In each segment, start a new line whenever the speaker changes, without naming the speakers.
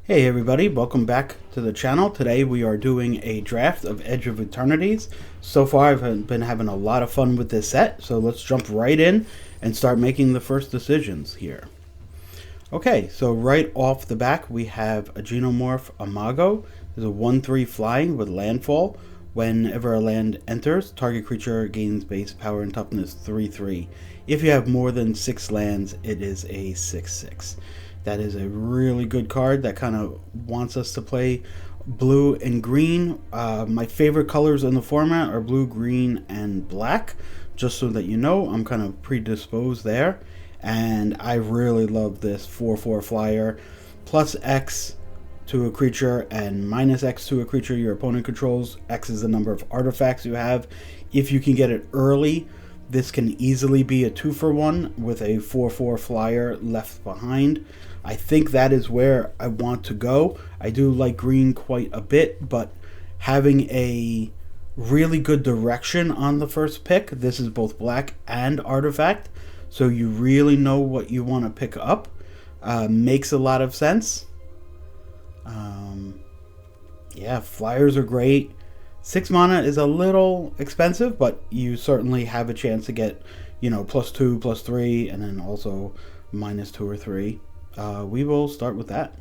Hey everybody, welcome back to the channel. Today we are doing a draft of Edge of Eternities. So far I've been having a lot of fun with this set, so let's jump right in and start making the first decisions here. Okay, so right off the back we have a Genomorph Imago. There's a 1/3 flying with landfall. Whenever a land enters, target creature gains base power and toughness 3/3. If you have more than 6 lands, it is a 6/6. That is a really good card that kind of wants us to play blue and green. My favorite colors in the format are blue, green, and black. Just so that you know, I'm kind of predisposed there. And I really love this 4/4 flyer. Plus X to a creature and minus X to a creature your opponent controls. X is the number of artifacts you have. If you can get it early, this can easily be a 2-for-1 with a 4/4 flyer left behind. I think that is where I want to go. I do like green quite a bit, but having a really good direction on the first pick, this is both black and artifact, so you really know what you want to pick up. Makes a lot of sense. Yeah, flyers are great. 6 mana is a little expensive, but you certainly have a chance to get, +2, +3, and then also -2 or 3. We will start with that.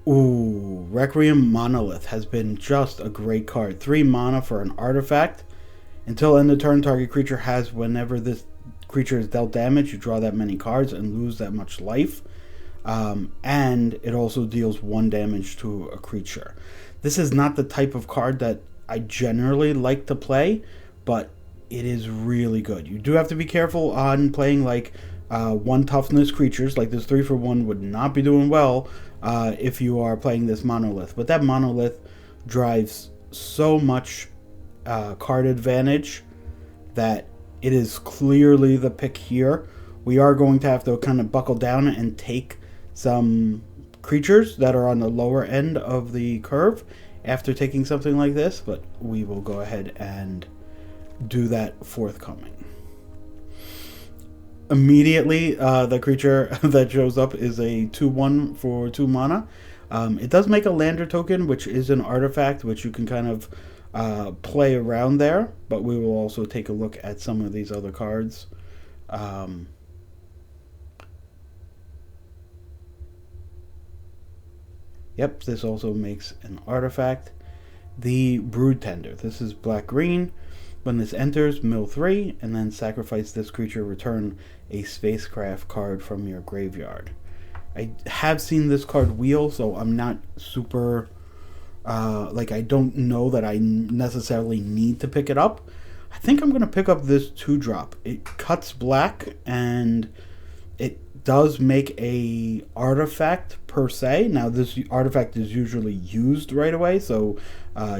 Ooh, Requiem Monolith has been just a great card. 3 mana for an artifact. Until end of turn, target creature has, whenever this creature is dealt damage, you draw that many cards and lose that much life. And it also deals 1 damage to a creature. This is not the type of card that I generally like to play, but it is really good. You do have to be careful on playing like 1 toughness creatures. Like this 3-for-1 would not be doing well if you are playing this monolith. But that monolith drives so much card advantage that it is clearly the pick here. We are going to have to kind of buckle down and take some creatures that are on the lower end of the curve after taking something like this, but we will go ahead and do that forthcoming. Immediately, the creature that shows up is a 2/1 for 2 mana. It does make a lander token, which is an artifact, which you can kind of play around there, but we will also take a look at some of these other cards. Yep, this also makes an artifact. The Brood Tender. This is black-green. When this enters, mill 3, and then sacrifice this creature, return a spacecraft card from your graveyard. I have seen this card wheel, so I'm not super, I don't know that I necessarily need to pick it up. I think I'm going to pick up this 2-drop. It cuts black, and it does make a artifact per se. Now this artifact is usually used right away, so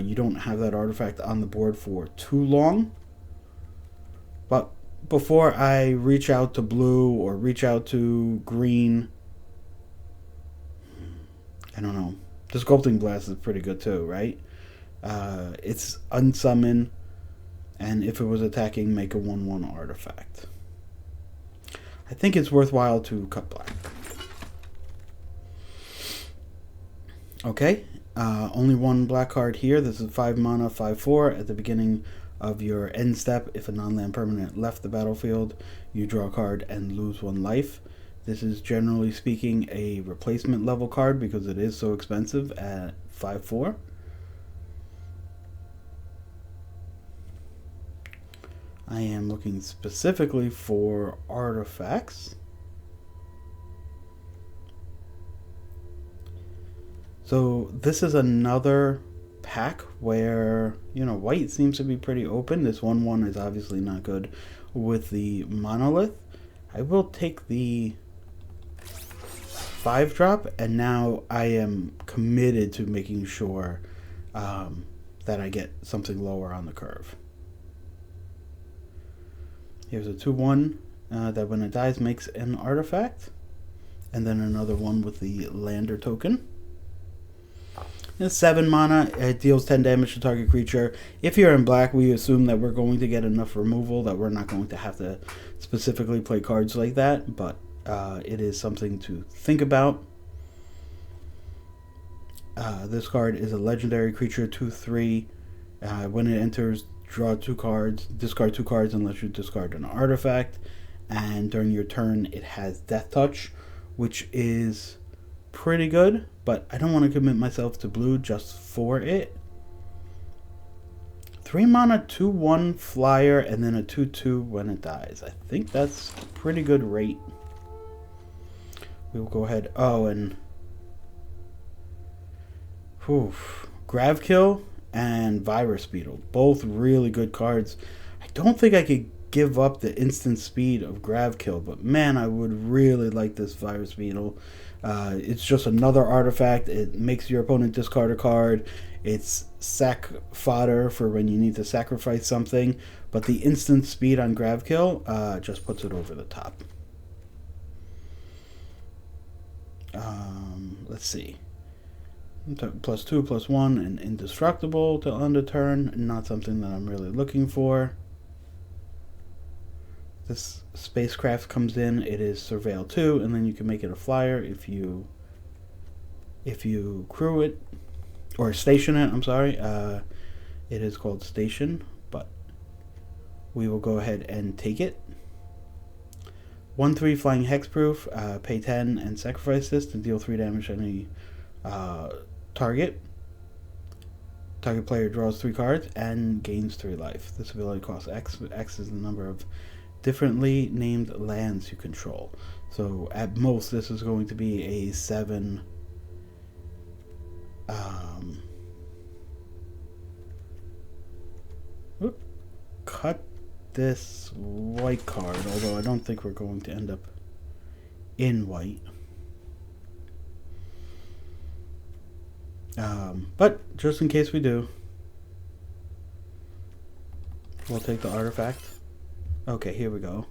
you don't have that artifact on the board for too long. But before I reach out to blue or reach out to green, I don't know. The Sculpting Blast is pretty good too, right? It's unsummon, and if it was attacking, make a 1/1 artifact. I think it's worthwhile to cut black. Okay, only 1 black card here. This is 5 mana, 5/4. At the beginning of your end step, if a non-land permanent left the battlefield, you draw a card and lose 1 life. This is generally speaking a replacement level card because it is so expensive at 5/4. I am looking specifically for artifacts. So this is another pack where, white seems to be pretty open. This 1/1 is obviously not good with the monolith. I will take the 5-drop, and now I am committed to making sure that I get something lower on the curve. Here's a 2/1 that when it dies makes an artifact. And then another one with the lander token. It's 7 mana. It deals 10 damage to target creature. If you're in black, we assume that we're going to get enough removal that we're not going to have to specifically play cards like that. But it is something to think about. This card is a legendary creature, 2/3. When it enters, draw 2 cards, discard 2 cards unless you discard an artifact. And during your turn, it has Death Touch, which is pretty good, but I don't want to commit myself to blue just for it. 3 mana, 2/1 flyer, and then a 2/2 when it dies. I think that's a pretty good rate. We will go ahead. Oh, and Gravkill and Virus Beetle, both really good cards. I don't think I could give up the instant speed of Gravkill, but man, I would really like this Virus Beetle. It's just another artifact. It makes your opponent discard a card. It's sack fodder for when you need to sacrifice something, but the instant speed on Gravkill just puts it over the top. Let's see. +2/+1 and indestructible to end a turn. Not something that I'm really looking for. This spacecraft comes in. It is Surveil 2, and then you can make it a flyer if you crew it or station it. I'm sorry. It is called station, but we will go ahead and take it. 1/3 flying hexproof. Pay 10 and sacrifice this to deal 3 damage to any target. Target player draws 3 cards and gains 3 life. This ability costs X. X is the number of differently named lands you control. So at most, this is going to be a 7. Cut this white card, although I don't think we're going to end up in white. But just in case we do, we'll take the artifact. Okay, here we go.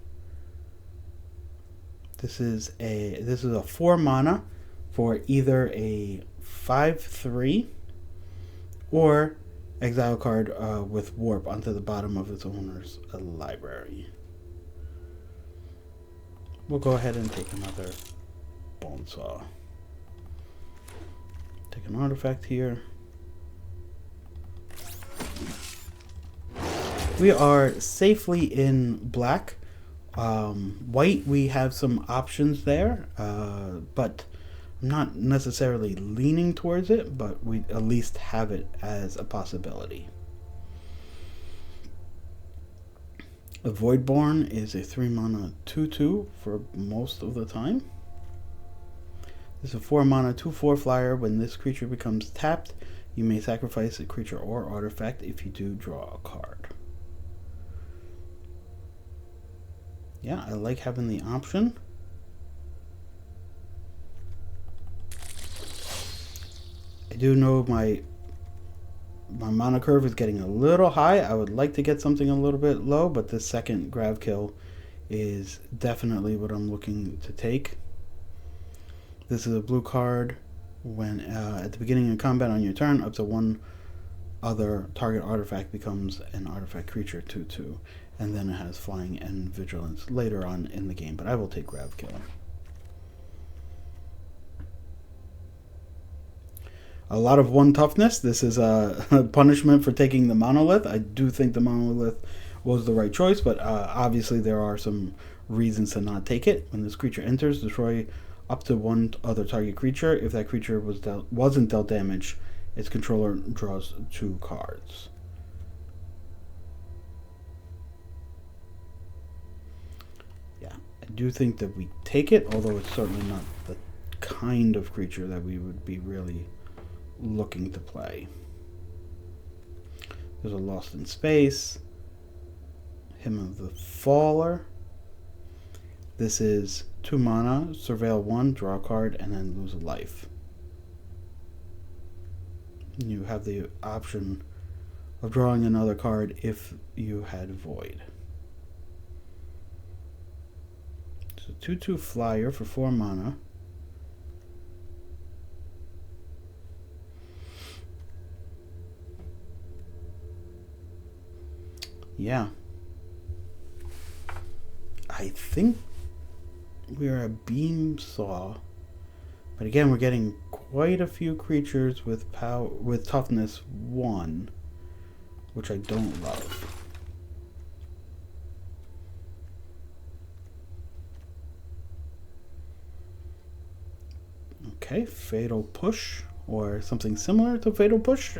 This is a 4 mana for either a 5/3 or exile card with warp onto the bottom of its owner's library. We'll go ahead and take another Bonesaw. Take an artifact here. We are safely in black. White, we have some options there, but I'm not necessarily leaning towards it, but we at least have it as a possibility. A Voidborn is a 3 mana 2/2 for most of the time. This is a 4 mana 2/4 flyer. When this creature becomes tapped, you may sacrifice a creature or artifact. If you do, draw a card. Yeah, I like having the option. I do know my mana curve is getting a little high. I would like to get something a little bit low, but this second Gravkill is definitely what I'm looking to take. This is a blue card. When at the beginning of combat on your turn, up to 1 other target artifact becomes an artifact creature 2/2, and then it has flying and vigilance later on in the game. But I will take Gravkill. A lot of 1 toughness. This is a punishment for taking the monolith. I do think the monolith was the right choice, but obviously there are some reasons to not take it. When this creature enters, destroy up to 1 other target creature. If that creature wasn't dealt damage, its controller draws 2 cards. Yeah, I do think that we take it, although it's certainly not the kind of creature that we would be really looking to play. There's a Lost in Space, Hymn of the Faller. This is 2 mana, Surveil 1, draw a card, and then lose a life. You have the option of drawing another card if you had Void. It's a 2/2 flyer for 4 mana. Yeah. I think We are a beam saw. But again, we're getting quite a few creatures with power, with toughness 1, which I don't love. Okay, Fatal Push, or something similar to Fatal Push.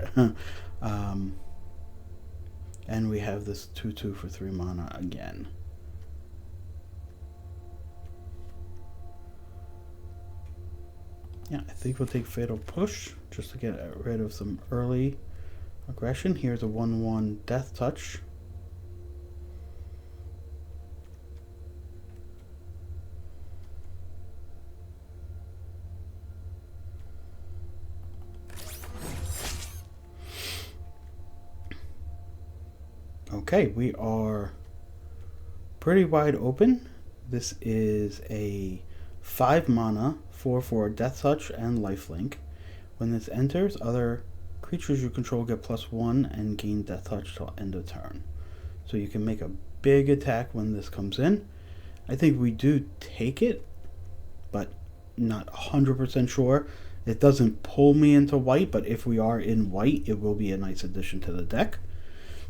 And we have this 2/2 for 3 mana again. Yeah, I think we'll take Fatal Push just to get rid of some early aggression. Here's a 1/1 Death Touch. Okay, we are pretty wide open. This is a 5 mana 4/4 Death Touch and Lifelink. When this enters, other creatures you control get +1 and gain Death Touch till end of turn. So you can make a big attack when this comes in. I think we do take it, but not 100% sure. It doesn't pull me into white, but if we are in white, it will be a nice addition to the deck.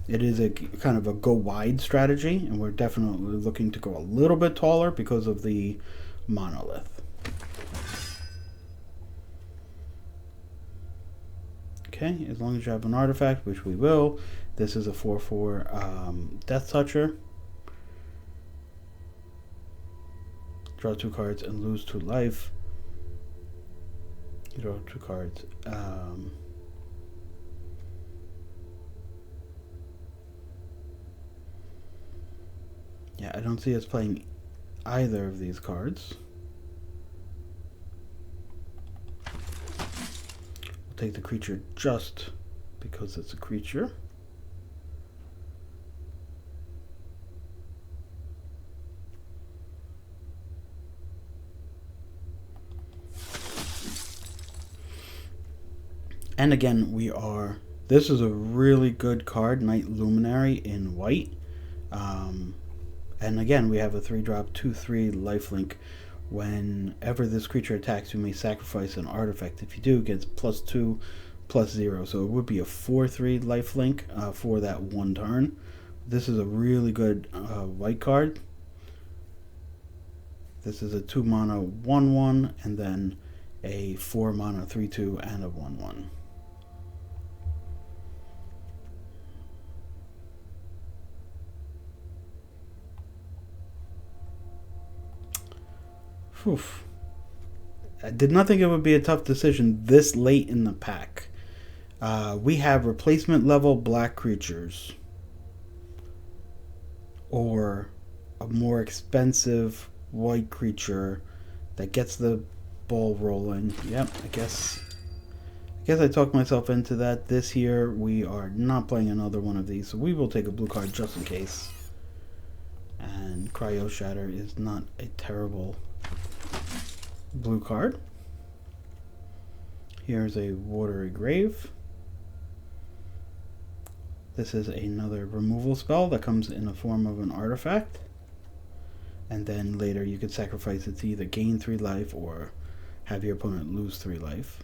It is a kind of a go wide strategy, and we're definitely looking to go a little bit taller because of the monolith. Okay, as long as you have an artifact, which we will. This is a 4/4 Death Toucher. Draw 2 cards and lose 2 life. You draw 2 cards. Yeah, I don't see us playing either of these cards. We'll take the creature just because it's a creature. And again, this is a really good card, Night Luminary in white. And again, we have a 3-drop 2/3 lifelink. Whenever this creature attacks, you may sacrifice an artifact. If you do, it gets +2, +0. So it would be a 4/3 lifelink for that 1 turn. This is a really good white card. This is a 2 mana 1/1, and then a 4 mana 3/2 and a 1/1. Oof. I did not think it would be a tough decision this late in the pack. We have replacement level black creatures, or a more expensive white creature that gets the ball rolling. Yep, I guess I talked myself into that. This year we are not playing another one of these, so we will take a blue card just in case. And Cryo Shatter is not a terrible blue card. Here's a Watery Grave. This is another removal spell that comes in the form of an artifact. And then later you could sacrifice it to either gain 3 life or have your opponent lose 3 life.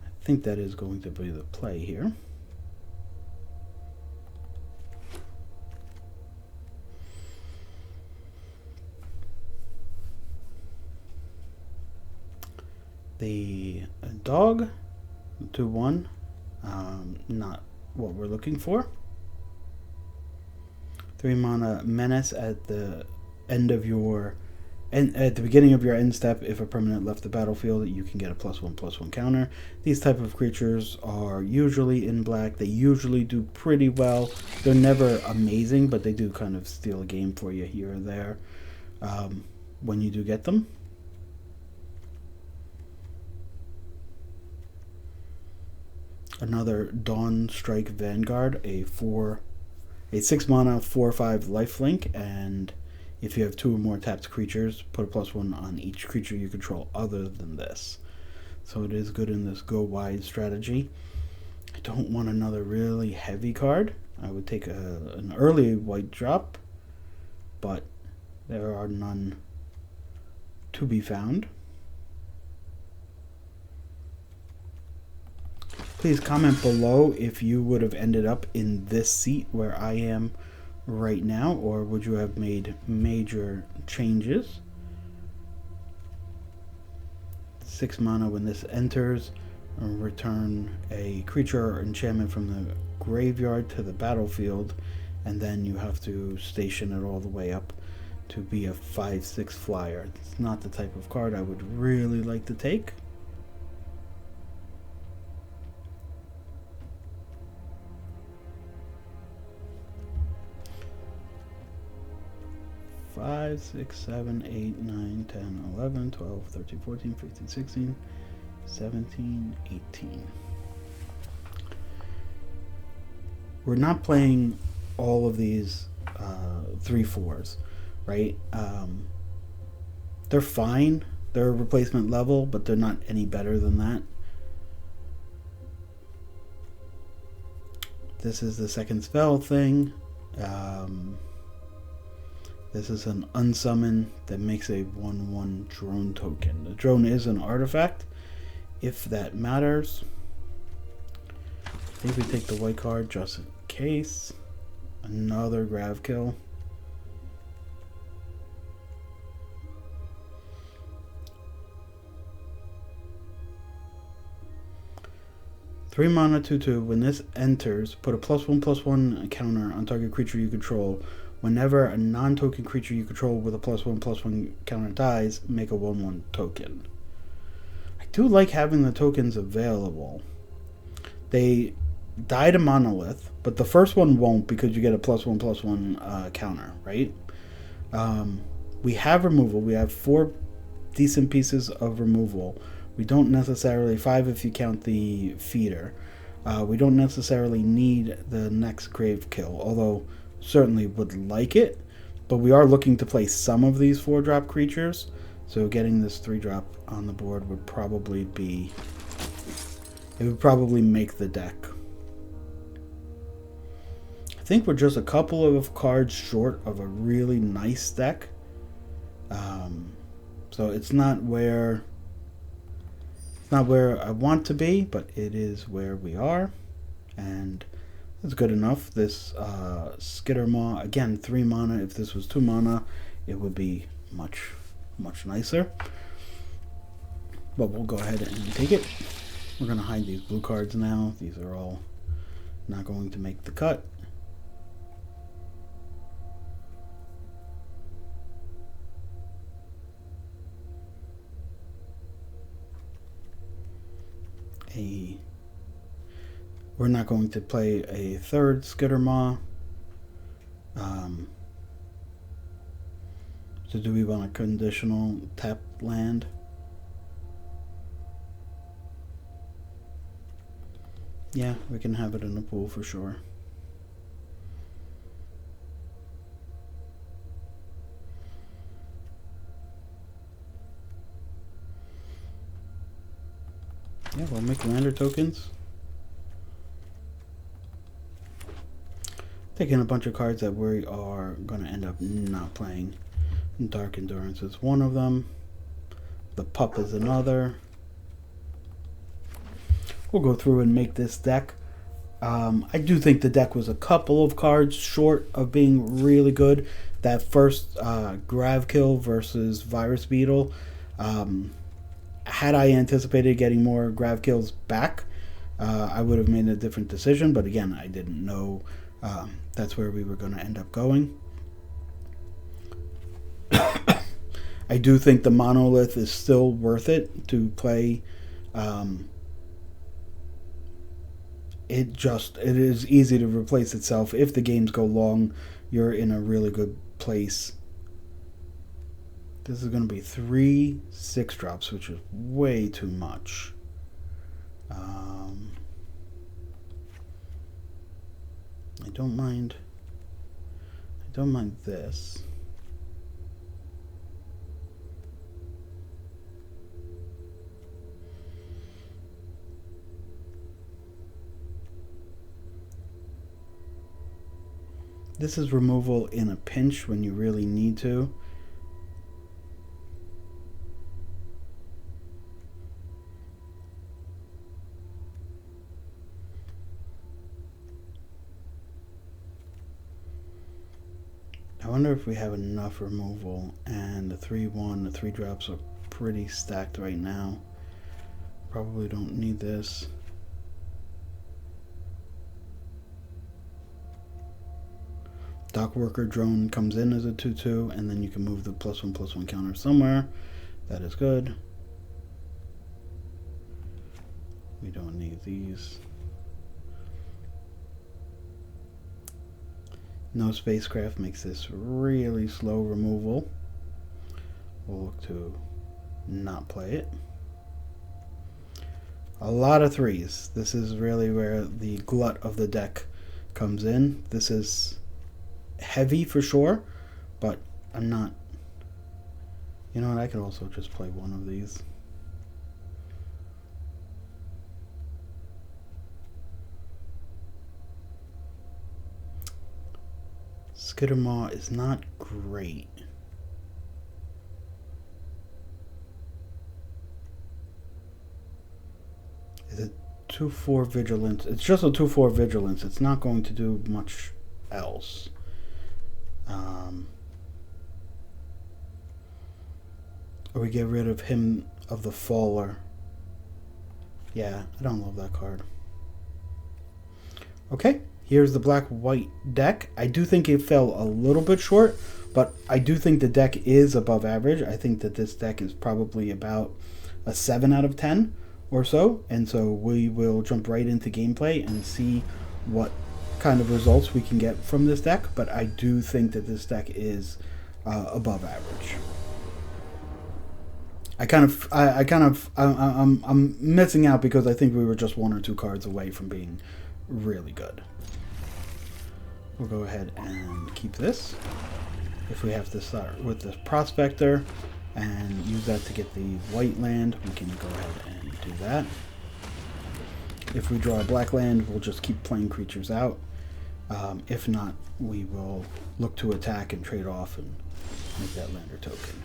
I think that is going to be the play here. The dog, 2/1, not what we're looking for. 3 mana Menace at the end of your at the beginning of your end step. If a permanent left the battlefield, you can get a +1/+1 counter. These type of creatures are usually in black. They usually do pretty well. They're never amazing, but they do kind of steal a game for you here or there when you do get them. Another Dawn Strike Vanguard, a 6 mana 4/5 lifelink, and if you have 2 or more tapped creatures, put a +1 on each creature you control other than this. So it is good in this go wide strategy. I don't want another really heavy card. I would take an early white drop, but There are none to be found. Please comment below if you would have ended up in this seat where I am right now, or would you have made major changes? 6 mana. When this enters, return a creature or enchantment from the graveyard to the battlefield, and then you have to station it all the way up to be a 5/6 flyer. It's not the type of card I would really like to take. Five, 6, 7, 8, 9, 10, 11, 12, 13, 14, 15, 16, 17, 18. We're not playing all of these 3/4s, right? They're fine. They're replacement level, but they're not any better than that. This is the second spell thing. This is an unsummon that makes a 1/1 drone token. The drone is an artifact, if that matters. I think we take the white card just in case. Another grav kill. Three mana 2/2. When this enters, put a +1/+1 counter on target creature you control. Whenever a non-token creature you control with a +1/+1 counter dies, make a 1/1 token. I do like having the tokens available. They die to Monolith, but the first one won't because you get a +1/+1 counter, right? We have removal. We have 4 decent pieces of removal. We don't necessarily, 5 if you count the feeder. We don't necessarily need the next grave kill, although certainly would like it, but we are looking to play some of these 4-drop creatures, so getting this 3-drop on the board would probably be, it would probably make the deck. I think we're just a couple of cards short of a really nice deck, so it's not where I want to be, but it is where we are, and it's good enough. This Skittermaw, again, 3 mana. If this was 2 mana, it would be much nicer. But we'll go ahead and take it. We're going to hide these blue cards now. These are all not going to make the cut. We're not going to play a 3rd Skittermaw. So do we want a conditional tap land? Yeah, we can have it in the pool for sure. Yeah, we'll make lander tokens. Taking a bunch of cards that we are going to end up not playing. Dark Endurance is one of them. The Pup is another. We'll go through and make this deck. I do think the deck was a couple of cards short of being really good. That first Grav Kill versus Virus Beetle. Had I anticipated getting more Grav Kills back, I would have made a different decision. But again, I didn't know that's where we were going to end up going. I do think the Monolith is still worth it to play. It is easy to replace itself. If the games go long, you're in a really good place. This is going to be 3 6-drops, which is way too much. I don't mind this. This is removal in a pinch when you really need to. wonder if we have enough removal, and the 3/1, the 3 drops are pretty stacked right now. Probably don't need this. Dock worker drone comes in as a 2/2, and then you can move the +1/+1 counter somewhere. That is good. We don't need these. No spacecraft makes this really slow removal. We'll look to not play it. A lot of 3s. This is really where the glut of the deck comes in. This is heavy for sure, but I'm not... You know what, I could also just play one of these. Skittermaw is not great. Is it 2/4 vigilance? It's just a 2/4 vigilance. It's not going to do much else. Or we get rid of him of the Faller. Yeah, I don't love that card. Okay, here's the black-white deck. I do think it fell a little bit short, but I do think the deck is above average. I think that this deck is probably about a 7 out of 10 or so. And so we will jump right into gameplay and see what kind of results we can get from this deck. But I do think that this deck is above average. I'm missing out because I think we were just 1 or 2 cards away from being really good. We'll go ahead and keep this. If we have to start with the Prospector and use that to get the white land, we can go ahead and do that. If we draw a black land, we'll just keep playing creatures out. If not, we will look to attack and trade off and make that lander token.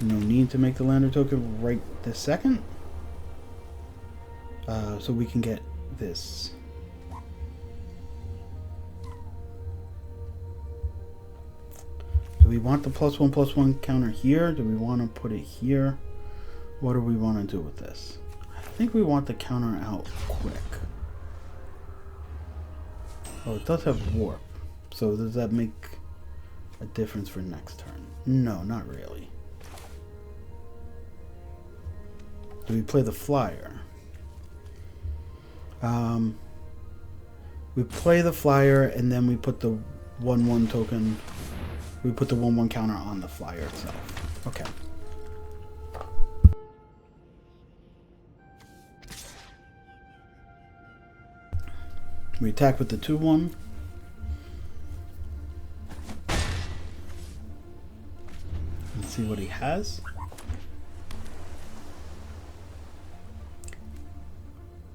No need to make the lander token right this second. So we can get this. Do we want the +1/+1 counter here? Do we want to put it here? What do we want to do with this? I think we want the counter out quick. Oh, it does have warp. So does that make a difference for next turn? No, not really. Do we play the flyer? We play the flyer and then we put the 1/1 token. We put the 1/1 counter on the flyer itself. Okay. We attack with the 2/1. Let's see what he has.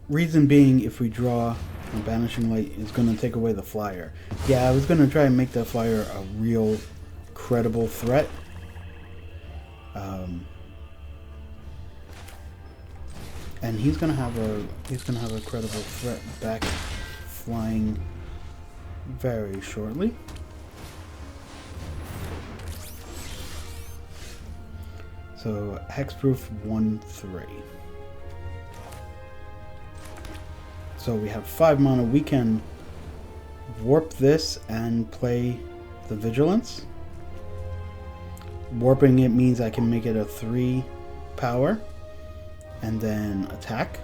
Reason being, if we draw a Banishing Light, is going to take away the flyer. Yeah, I was going to try and make that flyer a real credible threat. And he's going to have a credible threat back flying very shortly. So hexproof 1/3. So we have 5 mana. We can warp this and play the Vigilance. Warping it means I can make it a 3 power and then attack.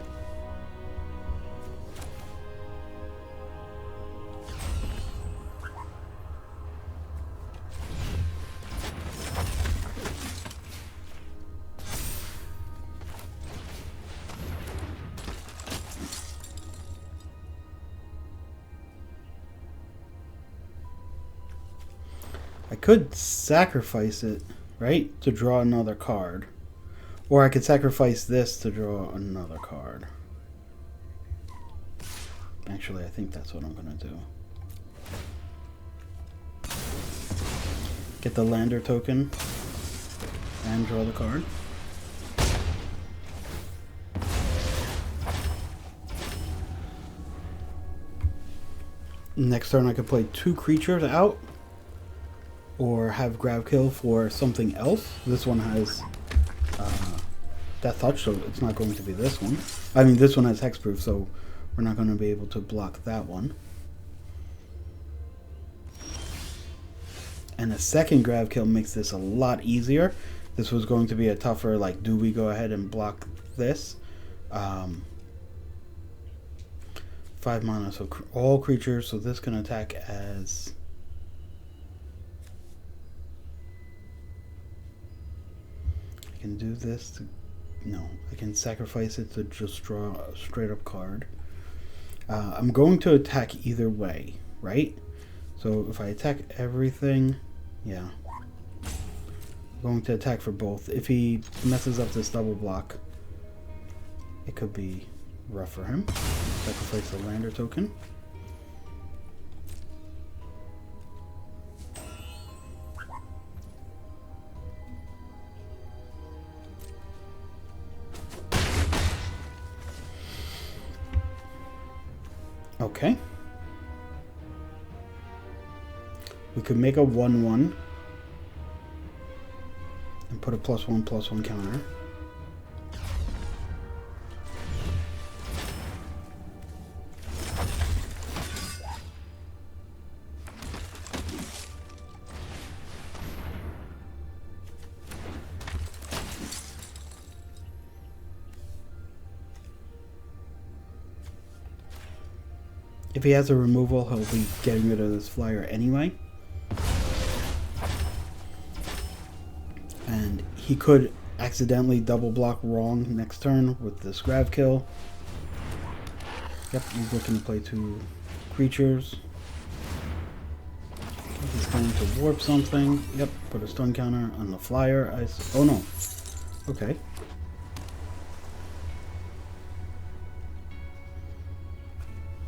I could sacrifice it, right, to draw another card. Or I could sacrifice this to draw another card. Actually, I think that's what I'm going to do. Get the lander token and draw the card. Next turn I could play 2 creatures out. or have grab kill for something else. This one has Death Touch, so it's not going to be this one. I mean, this one has Hexproof, so we're not going to be able to block that one. And a second grab kill makes this a lot easier. This was going to be a tougher, like, do we go ahead and block this? 5 mana, so all creatures, so this can attack as... I can do this to... No, I can sacrifice it to just draw a straight up card. I'm going to attack either way, right? So if I attack everything, yeah. I'm going to attack for both. If he messes up this double block, it could be rough for him. Sacrifice the lander token. Okay. We could make a 1/1 and put a +1/+1 counter. If he has a removal, he'll be getting rid of this flyer anyway. And he could accidentally double block wrong next turn with this grab kill. Yep, he's looking to play 2 creatures. He's going to warp something. Yep, put a stun counter on the flyer. Oh no. Okay.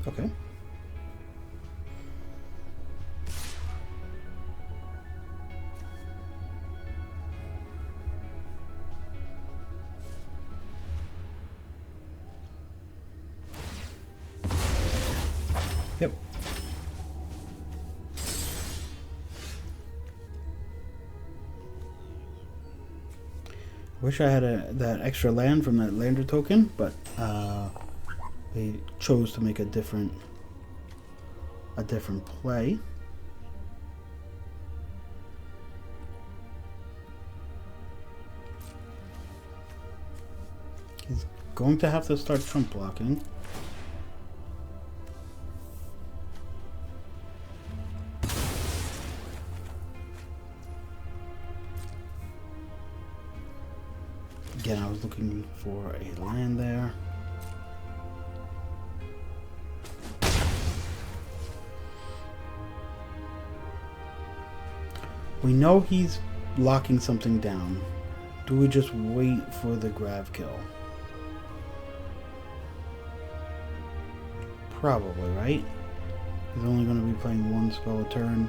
Okay. Yep. Wish I had that extra land from that lander token, but they chose to make a different play. He's going to have to start trump blocking. Again, I was looking for a land there. We know he's locking something down. Do we just wait for the grab kill? Probably, right? He's only going to be playing 1 spell a turn.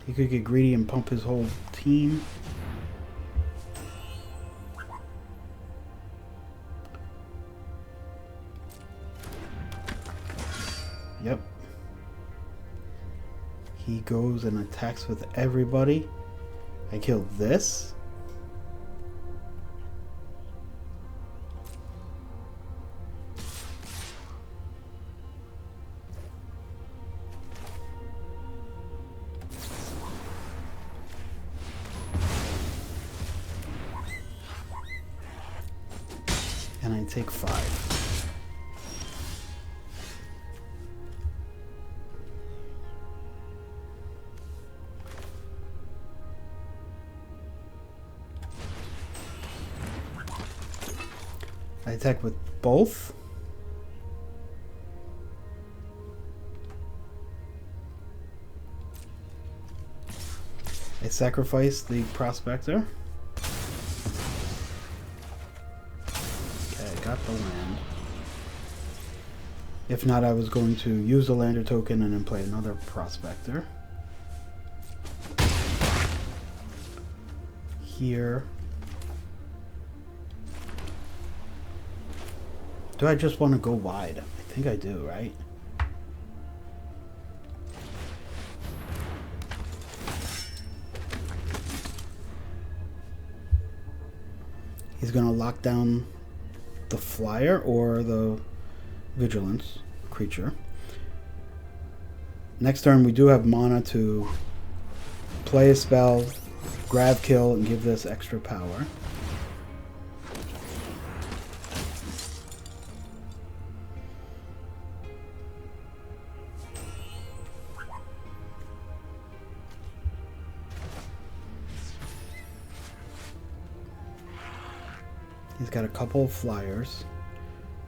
He could get greedy and pump his whole team. Yep. He goes and attacks with everybody. I kill this. And I take 5. I attack with both. I sacrifice the prospector. Got the land. If not, I was going to use the lander token and then play another prospector. Here. Do I just want to go wide? I think I do, right? He's going to lock down the flyer or the vigilance creature. Next turn, we do have mana to play a spell, grab kill, and give this extra power. He's got a couple of flyers.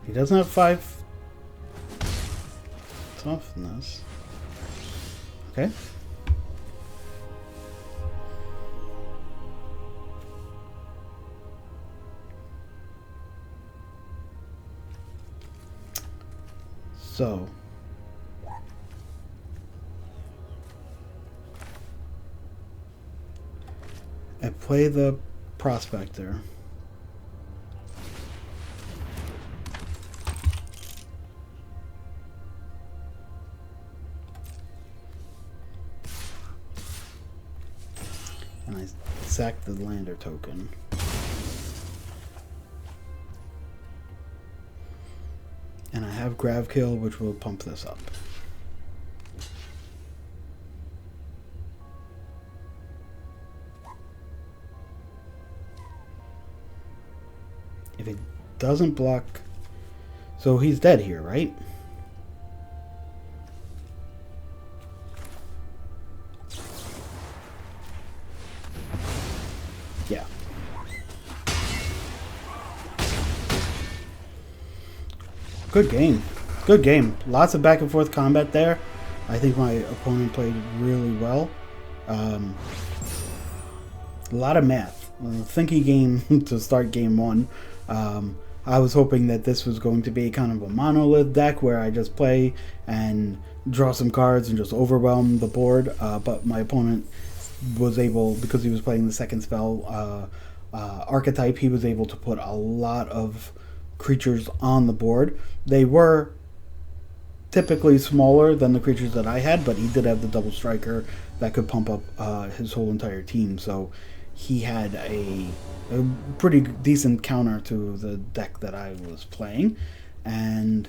He doesn't have 5 toughness. Okay. So I play the Prospector. And I sack the lander token. And I have grab kill, which will pump this up. If it doesn't block, so he's dead here, right? Yeah. Good game. Good game. Lots of back and forth combat there. I think my opponent played really well. A lot of math. A thinky game to start game one. I was hoping that this was going to be kind of a monolith deck where I just play and draw some cards and just overwhelm the board. But my opponent was able, because he was playing the second spell archetype, he was able to put a lot of creatures on the board. They were typically smaller than the creatures that I had, but he did have the double striker that could pump up his whole entire team. So he had a pretty decent counter to the deck that I was playing. And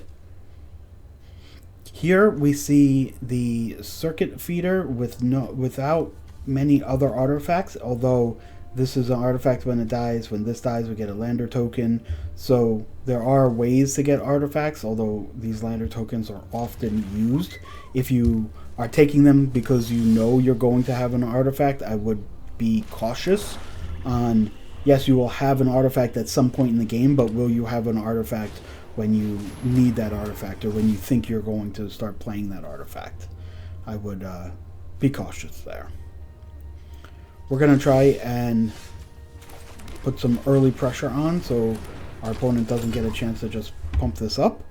here we see the Circuit Feeder without many other artifacts, although this is an artifact when it dies. When this dies, we get a lander token. So there are ways to get artifacts, although these lander tokens are often used. If you are taking them because you know you're going to have an artifact, I would be cautious on, yes, you will have an artifact at some point in the game, but will you have an artifact when you need that artifact or when you think you're going to start playing that artifact? I would be cautious there. We're going to try and put some early pressure on so our opponent doesn't get a chance to just pump this up,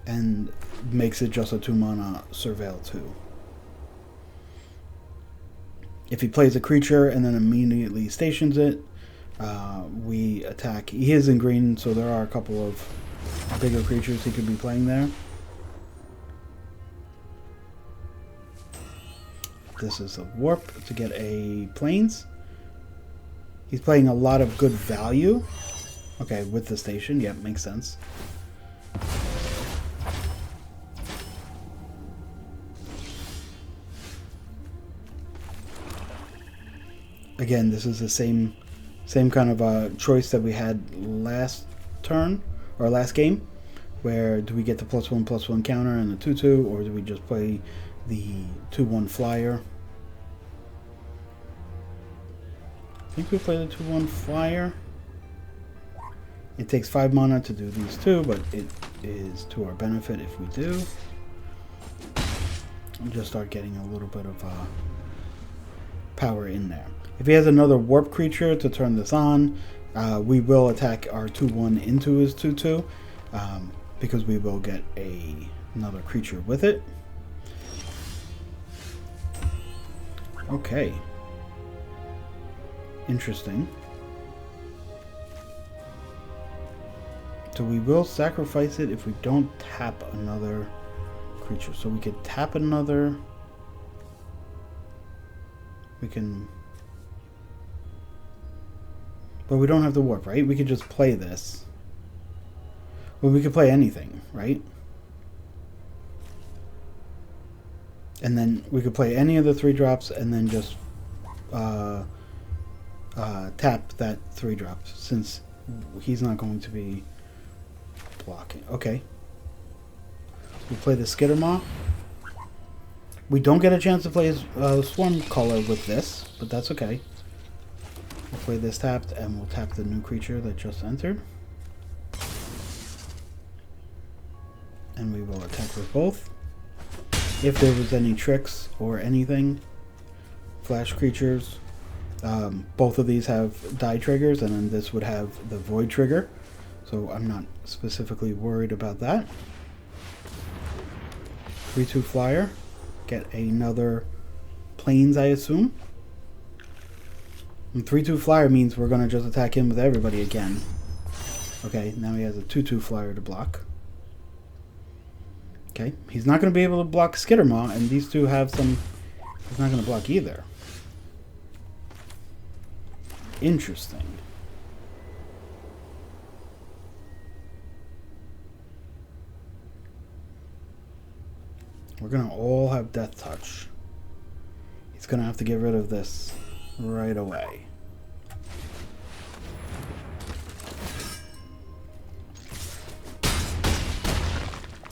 and makes it just a 2-mana Surveil 2. If he plays a creature and then immediately stations it, we attack. He is in green, so there are a couple of bigger creatures he could be playing there. This is a warp to get a plains. He's playing a lot of good value. Okay, with the station. Yep, makes sense. Again, this is the same kind of choice that we had last turn, or last game, where do we get the +1/+1 counter and the 2/2, or do we just play the 2/1 flyer? I think we play the 2/1 flyer. It takes 5 mana to do these two, but it is to our benefit if we do. And just start getting a little bit of power in there. If he has another warp creature to turn this on, we will attack our 2/1 into his 2/2, because we will get another creature with it. Okay. Interesting. So we will sacrifice it if we don't tap another creature. So we could tap another. We can... But we don't have to warp, right? We could just play this. Well, we could play anything, right? And then we could play any of the 3-drops and then just tap that 3-drop since he's not going to be blocking. Okay. We play the Skittermaw. We don't get a chance to play Swarm Caller with this, but that's okay. We'll play this tapped, and we'll tap the new creature that just entered. And we will attack with both. If there was any tricks or anything, flash creatures, both of these have die triggers, and then this would have the void trigger. So I'm not specifically worried about that. 3/2 flyer. Get another planes, I assume. And 3/2 flyer means we're going to just attack him with everybody again. Okay, now he has a 2/2 flyer to block. Okay, he's not going to be able to block Skittermaw, and these two have some... He's not going to block either. Interesting. We're going to all have Death Touch. He's going to have to get rid of this right away.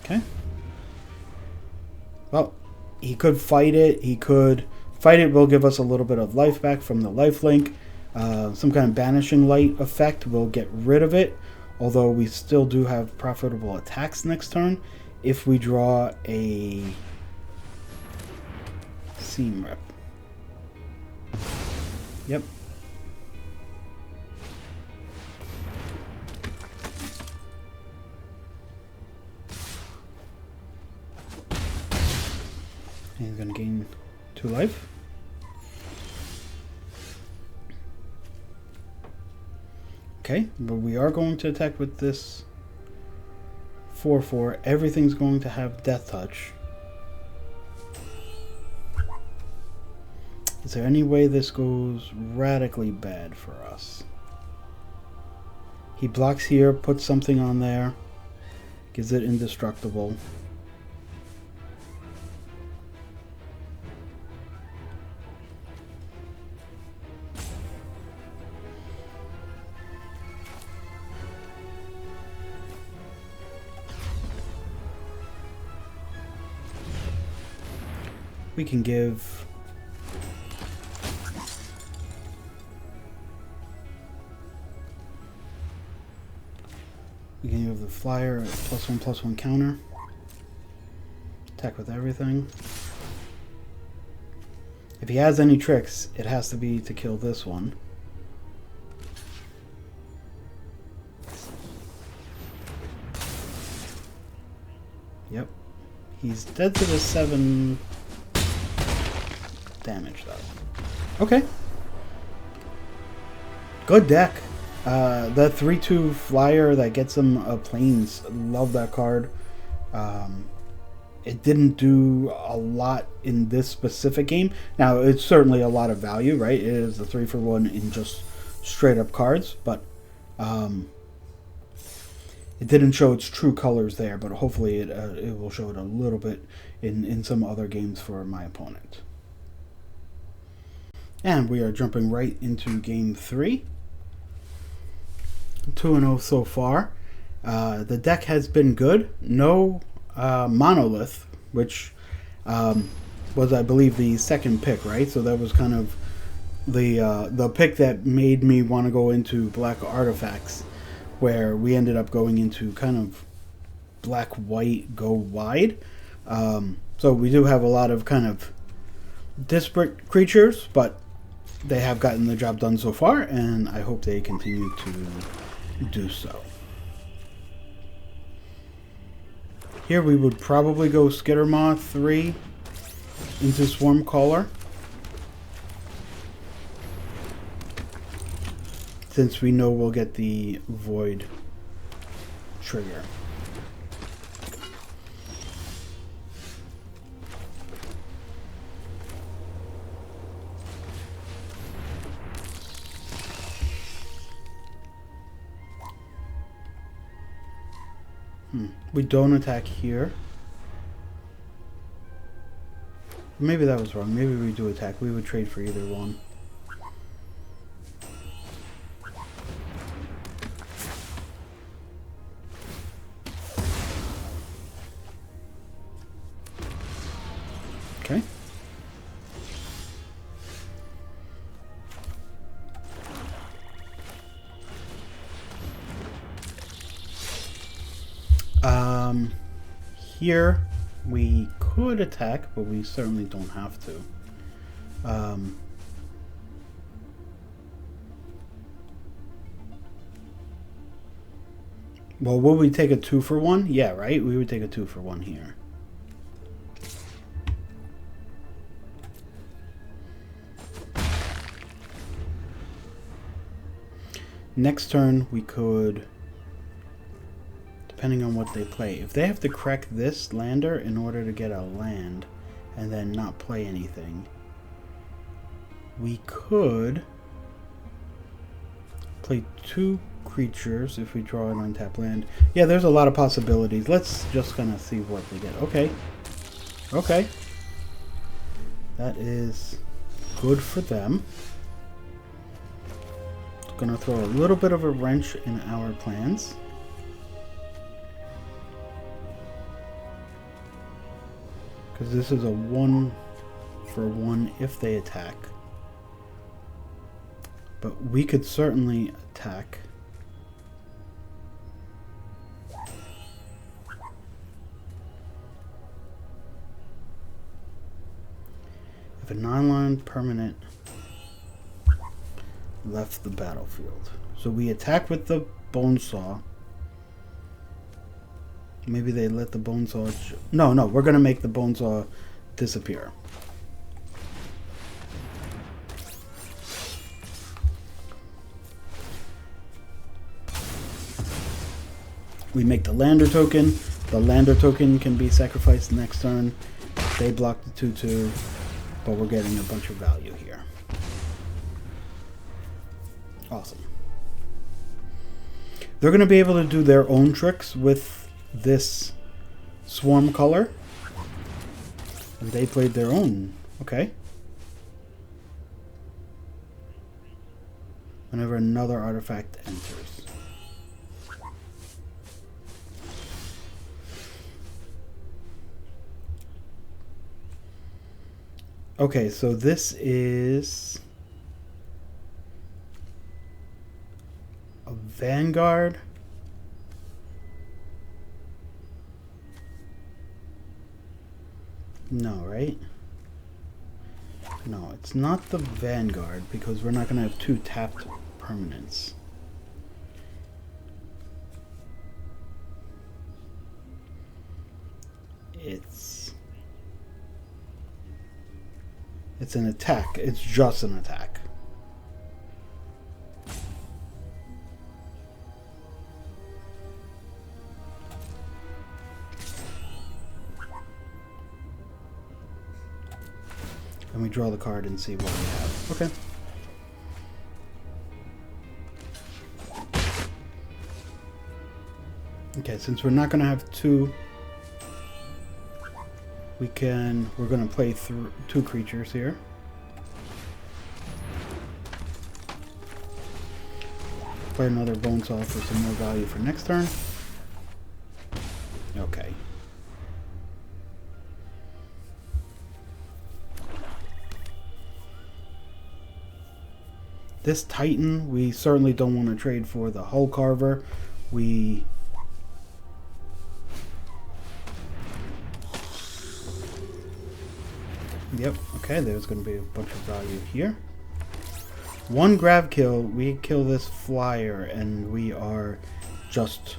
Okay. Well, he could fight it. He could fight it. Will give us a little bit of life back from the life link. Some kind of banishing light effect will get rid of it. Although we still do have profitable attacks next turn if we draw a Seam Rip. Yep. And he's going to gain 2 life. Okay, but we are going to attack with this 4/4. Everything's going to have Death Touch. Is there any way this goes radically bad for us? He blocks here, puts something on there, gives it indestructible. We can give the flyer a +1/+1 counter. Attack with everything. If he has any tricks, it has to be to kill this one. Yep. He's dead to the 7 damage though. Okay. Good deck. The 3/2 flyer that gets him planes. Love that card. It didn't do a lot in this specific game. Now it's certainly a lot of value, right? It is a 3-for-1 in just straight up cards, but it didn't show its true colors there. But hopefully it will show it a little bit in some other games for my opponent. And we are jumping right into game 3. 2-0 so far. The deck has been good. No Monolith, which was, I believe, the second pick, right? So that was kind of the pick that made me want to go into Black Artifacts, where we ended up going into kind of black-white, go wide. So we do have a lot of kind of disparate creatures, but they have gotten the job done so far, and I hope they continue to do so. Here we would probably go Skittermaw 3 into Swarm Caller, since we know we'll get the Void trigger. We don't attack here. Maybe that was wrong. Maybe we do attack. We would trade for either one. Okay. Here we could attack, but we certainly don't have to. Well, would we take a 2-for-1? Yeah, right? We would take a 2-for-1 here. Next turn, we could, depending on what they play, if they have to crack this lander in order to get a land and then not play anything, we could play 2 creatures if we draw an untapped land. Yeah, there's a lot of possibilities. Let's just kind of see what we get. Okay. Okay. That is good for them. Gonna throw a little bit of a wrench in our plans. Because this is a 1-for-1 if they attack. But we could certainly attack. If a non-land permanent left the battlefield. So we attack with the Bonesaw. Maybe they let the Bonesaw... No, we're going to make the Bonesaw disappear. We make the Lander token. The Lander token can be sacrificed next turn. They block the 2/2, but we're getting a bunch of value here. Awesome. They're going to be able to do their own tricks with this swarm color. And they played their own. Okay. Whenever another artifact enters. Okay, so this is a Vanguard. No, right? No, it's not the Vanguard because we're not going to have 2 tapped permanents. It's an attack. It's just an attack. And we draw the card and see what we have. Okay. Okay, since we're not going to have 2, we're going to play 2 creatures here. Play another Bonesaw for some more value for next turn. Okay. This Titan, we certainly don't want to trade for the Hull Carver. Yep, okay, there's going to be a bunch of value here. 1 grab kill, we kill this flyer, and we are just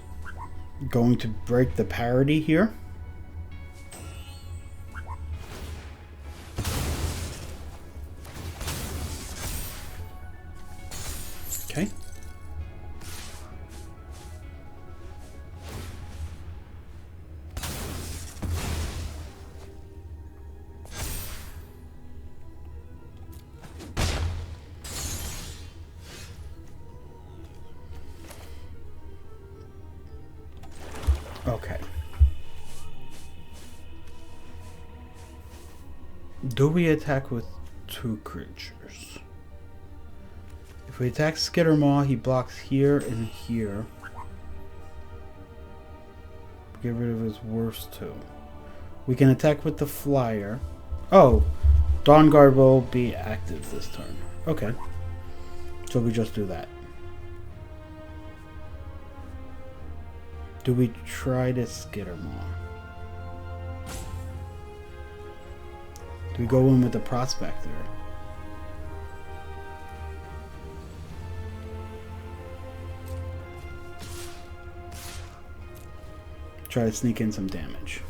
going to break the parity here. Okay. do we attack with 2 creatures? If we attack Skittermaw, he blocks here and here. Get rid of his worst 2. We can attack with the flyer. Oh, Dawnguard will be active this turn. Okay. So we just do that. Do we try to Skittermaw? Do we go in with the Prospector? Try to sneak in some damage.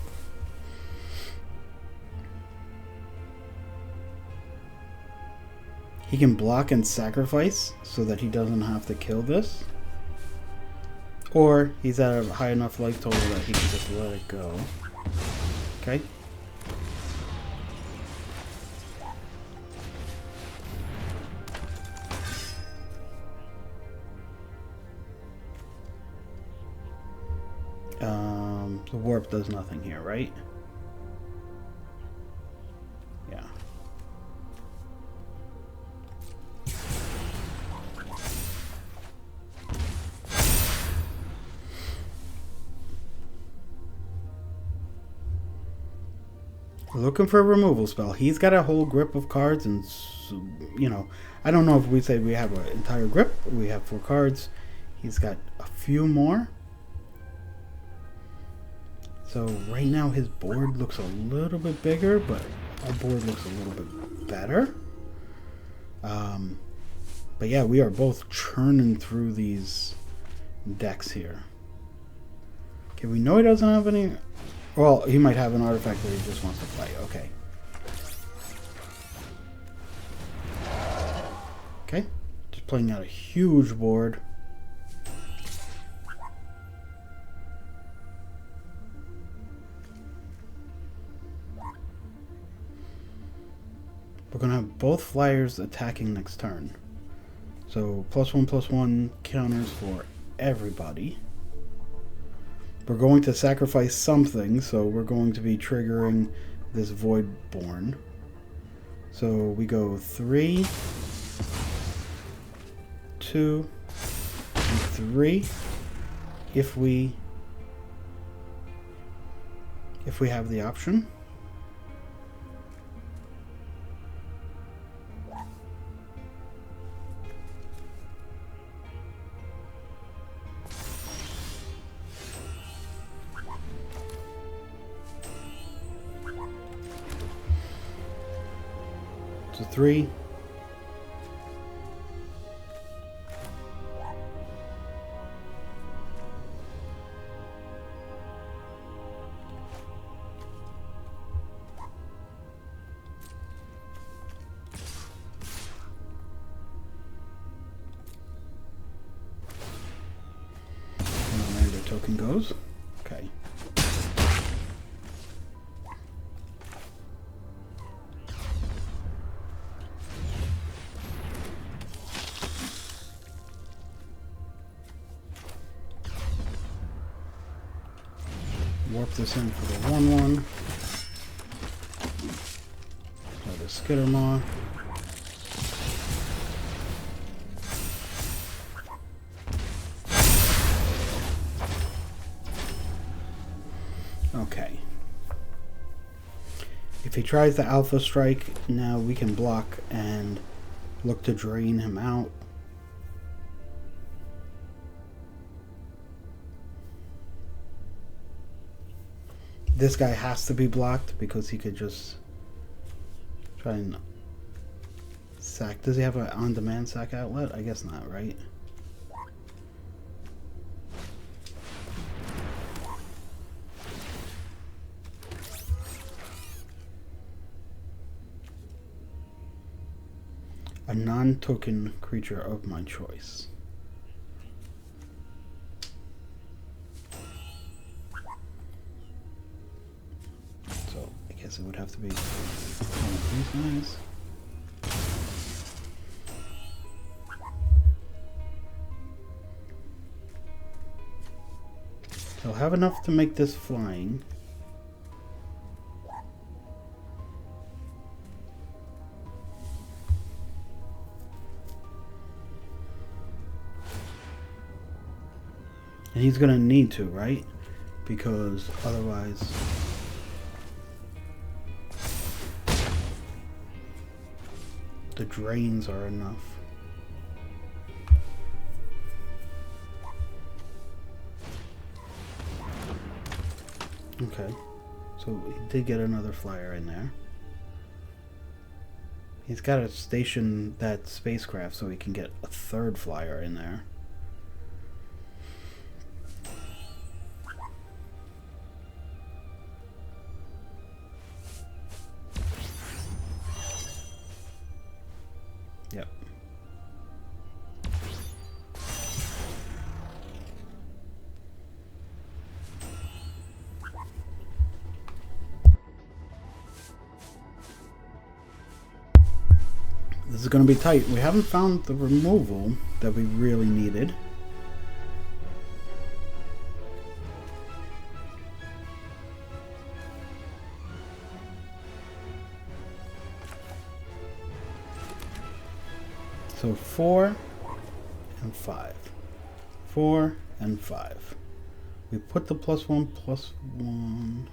He can block and sacrifice so that he doesn't have to kill this. Or he's at a high enough life total that he can just let it go. Okay. The warp does nothing here, right? Yeah. Looking for a removal spell. He's got a whole grip of cards, and you know, I don't know if we say we have an entire grip. We have 4 cards. He's got a few more. So right now his board looks a little bit bigger, but our board looks a little bit better. But yeah, we are both churning through these decks here. Okay, we know he doesn't have any. Well, he might have an artifact that he just wants to play. Okay. Okay, just playing out a huge board. We're going to have both flyers attacking next turn. So +1/+1 counters for everybody. We're going to sacrifice something, so we're going to be triggering this Voidborn. So we go 3, 2, and 3 if we have the option. So 3. And the token goes. Okay. Warp this in for the 1/1. Another Skittermaw. Okay. If he tries the Alpha Strike, now we can block and look to drain him out. This guy has to be blocked because he could just try and sack. Does he have an on-demand sack outlet? I guess not, right? A non-token creature of my choice. It would have to be one of these guys. He'll have enough to make this flying. And he's gonna need to, right? Because otherwise... the drains are enough. Okay. So he did get another flyer in there. He's got to station that spacecraft so he can get a third flyer in there. Yep. This is going to be tight. We haven't found the removal that we really needed. So 4 and 5. 4 and 5. We put the +1/+1.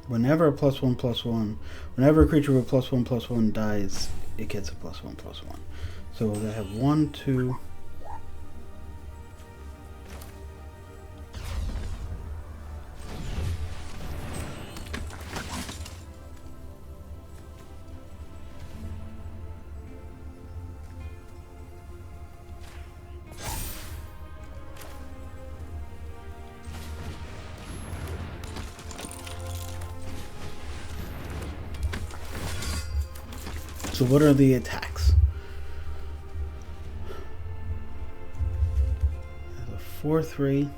Whenever a +1/+1, whenever a creature with +1/+1 dies, it gets a +1/+1. So they have 1, 2. So what are the attacks? There's a 4/3.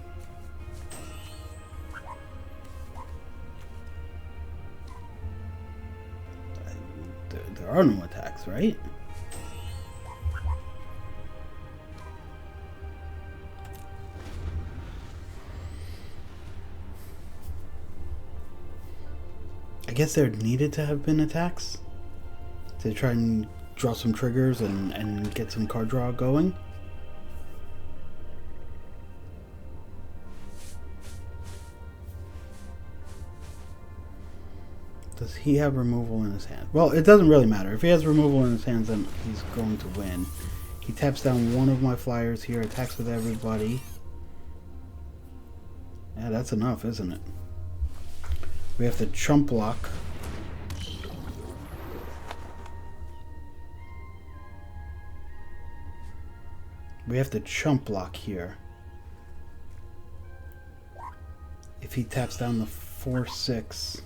There are no attacks, right? I guess there needed to have been attacks to try and draw some triggers and get some card draw going. Does he have removal in his hand? Well, it doesn't really matter. If he has removal in his hands, then he's going to win. He taps down one of my flyers here, attacks with everybody. Yeah, that's enough, isn't it? We have to chump block. We have to chump block here. If he taps down the 4/6.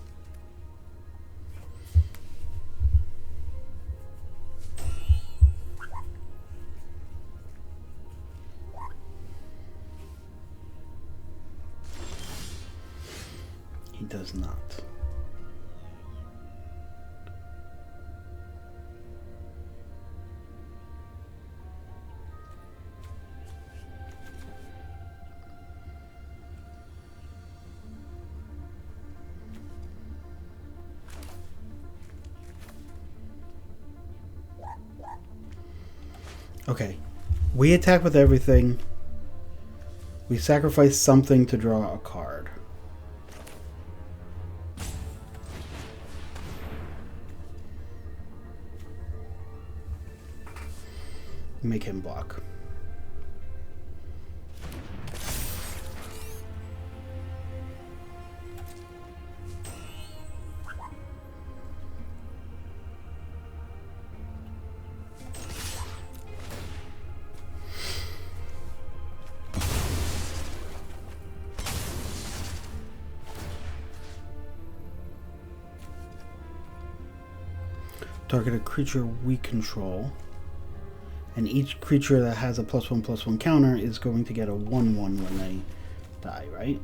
He does not. Okay, we attack with everything. We sacrifice something to draw a card. Make him block. Target a creature we control. And each creature that has a +1/+1 counter is going to get a 1/1 when they die, right?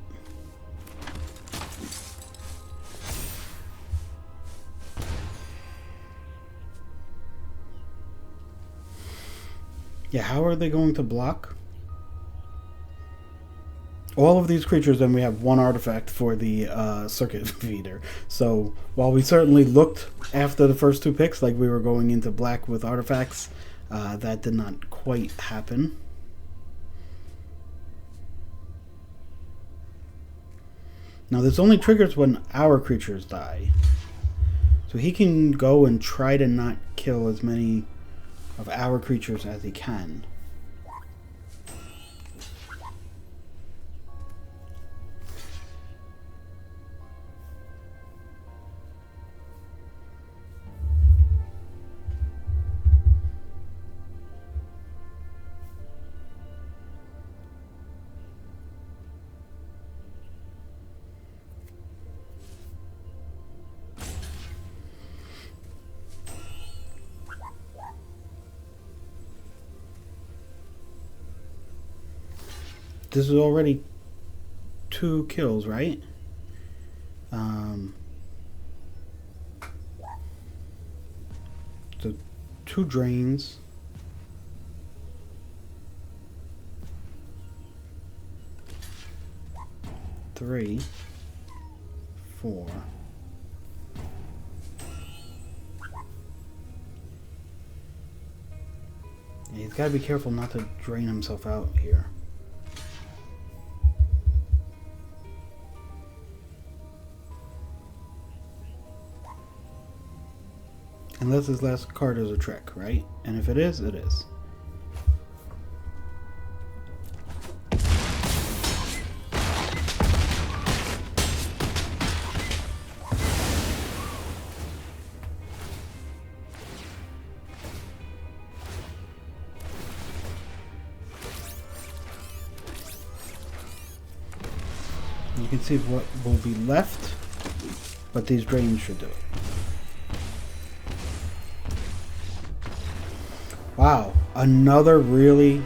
Yeah, how are they going to block? all of these creatures, then we have one artifact for the circuit feeder. So while we certainly looked after the first two picks like we were going into black with artifacts, that did not quite happen. Now this only triggers when our creatures die. So he can go and try to not kill as many of our creatures as he can. This is already 2 kills, right? So 2 drains. Three, 4. Yeah, he's got to be careful not to drain himself out here. Unless his last card is a trick, right? And if it is, it is. You can see what will be left, but these drains should do it. Wow, another really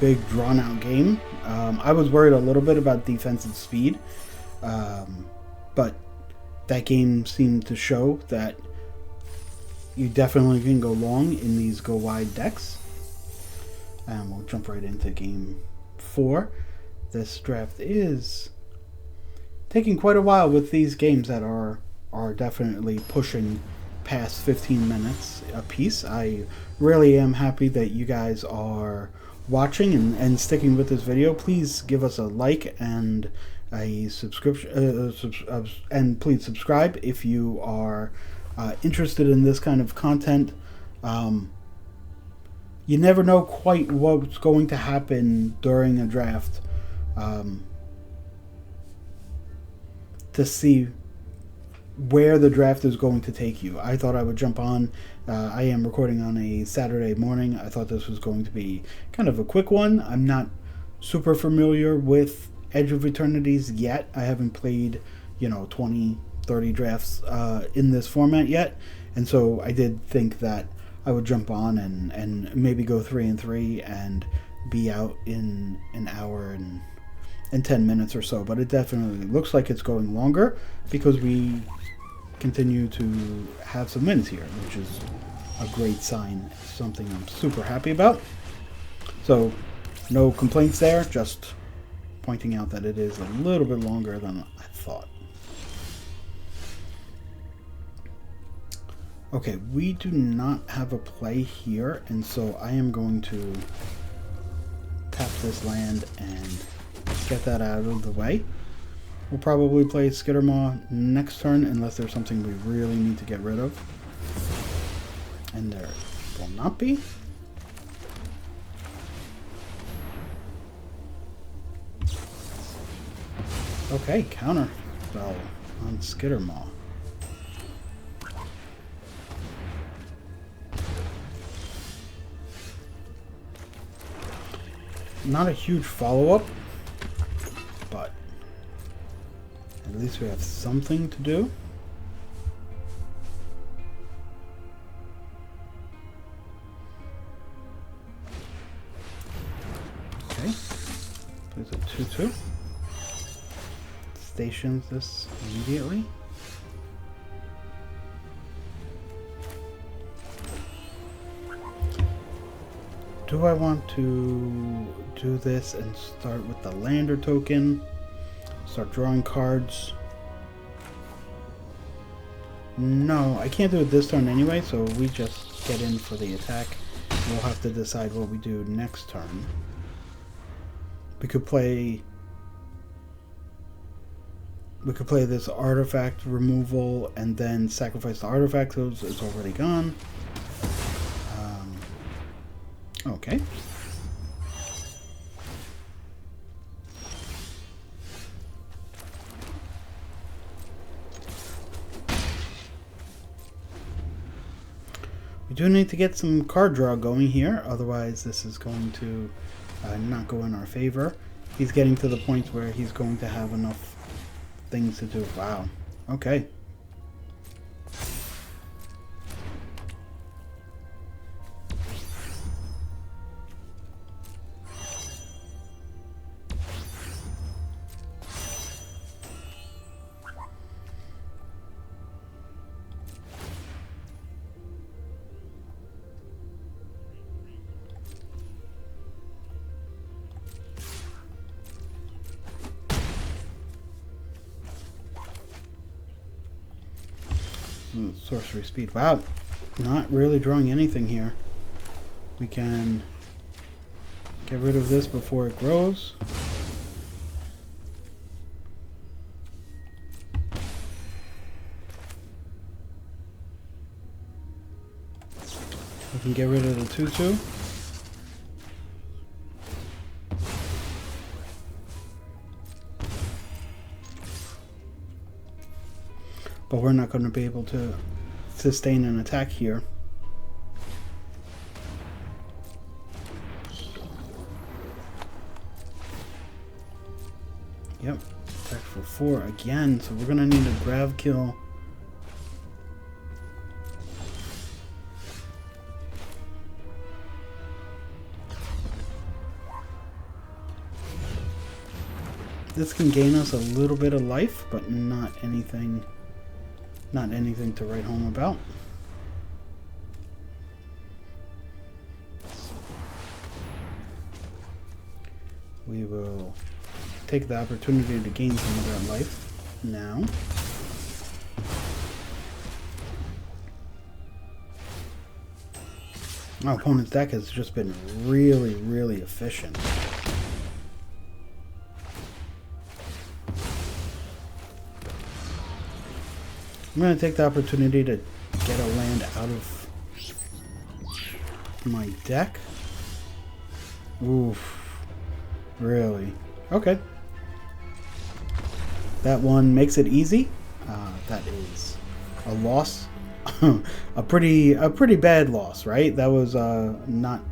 big drawn-out game. I was worried a little bit about defensive speed, but that game seemed to show that you definitely can go long in these go-wide decks. And we'll jump right into game 4. This draft is taking quite a while with these games that are definitely pushing past 15 minutes a piece. I really am happy that you guys are watching and sticking with this video. Please give us a like and a subscription, and please subscribe if you are interested in this kind of content. You never know quite what's going to happen during a draft, to see where the draft is going to take you. I thought I would jump on. I am recording on a Saturday morning. I thought this was going to be kind of a quick one. I'm not super familiar with Edge of Eternities yet. I haven't played, 20, 30 drafts in this format yet. And so I did think that I would jump on and maybe go 3-3 and be out in an hour and 10 minutes or so. But it definitely looks like it's going longer because we continue to have some wins here, which is a great sign, something I'm super happy about. So no complaints there, just pointing out that it is a little bit longer than I thought. Okay, we do not have a play here, and so I am going to tap this land and get that out of the way. We'll probably play Skittermaw next turn unless there's something we really need to get rid of. And there will not be. Okay, counter spell on Skittermaw. Not a huge follow-up, but at least we have something to do. Okay, plays a 2/2. Stations this immediately. Do I want to do this and start with the lander token. Start drawing cards. No, I can't do it this turn anyway, so we just get in for the attack. We'll have to decide what we do next turn. We could play this artifact removal and then sacrifice the artifact, so it's already gone. Okay. We do need to get some card draw going here, otherwise this is going to not go in our favor. He's getting to the point where he's going to have enough things to do. Wow. Okay. Sorcery speed. Wow. Not really drawing anything here. We can get rid of this before it grows. We can get rid of the 2/2. But we're not going to be able to sustain an attack here. Yep, attack for 4 again, so we're going to need a grab kill. This can gain us a little bit of life, but not anything to write home about. We will take the opportunity to gain some of that life now. Our opponent's deck has just been really, really efficient. I'm going to take the opportunity to get a land out of my deck. Oof. Really? Okay. That one makes it easy. That is a loss. a pretty bad loss, right? That was not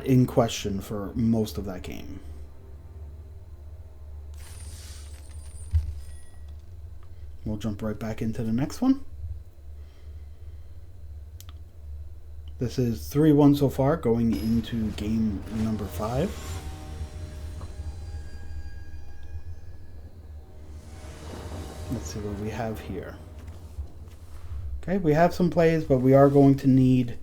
in question for most of that game. We'll jump right back into the next one. This is 3-1 so far, going into game number 5. Let's see what we have here. Okay, we have some plays, but we are going to need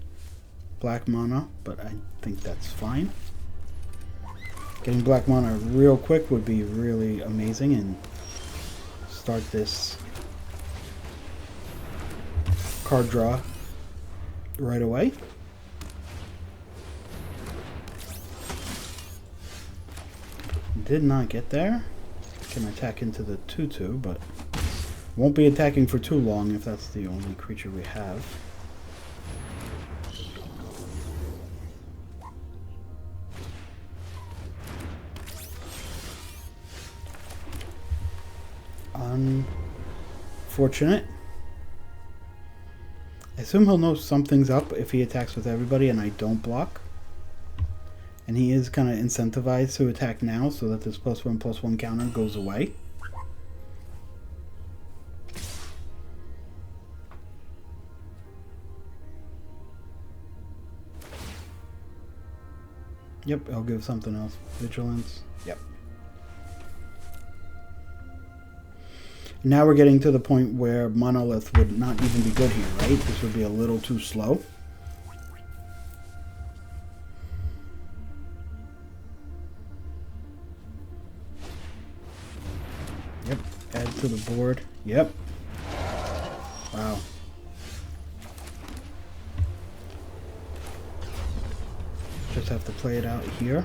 black mana, but I think that's fine. Getting black mana real quick would be really amazing and start this card draw right away. Did not get there. Can attack into the 2/2, but won't be attacking for too long if that's the only creature we have. Unfortunate. I assume he'll know something's up if he attacks with everybody and I don't block. And he is kind of incentivized to attack now so that this +1/+1 counter goes away. Yep, I'll give something else. Vigilance. Yep. Now we're getting to the point where Monolith would not even be good here, right? This would be a little too slow. to the board. Yep. Wow. Just have to play it out here.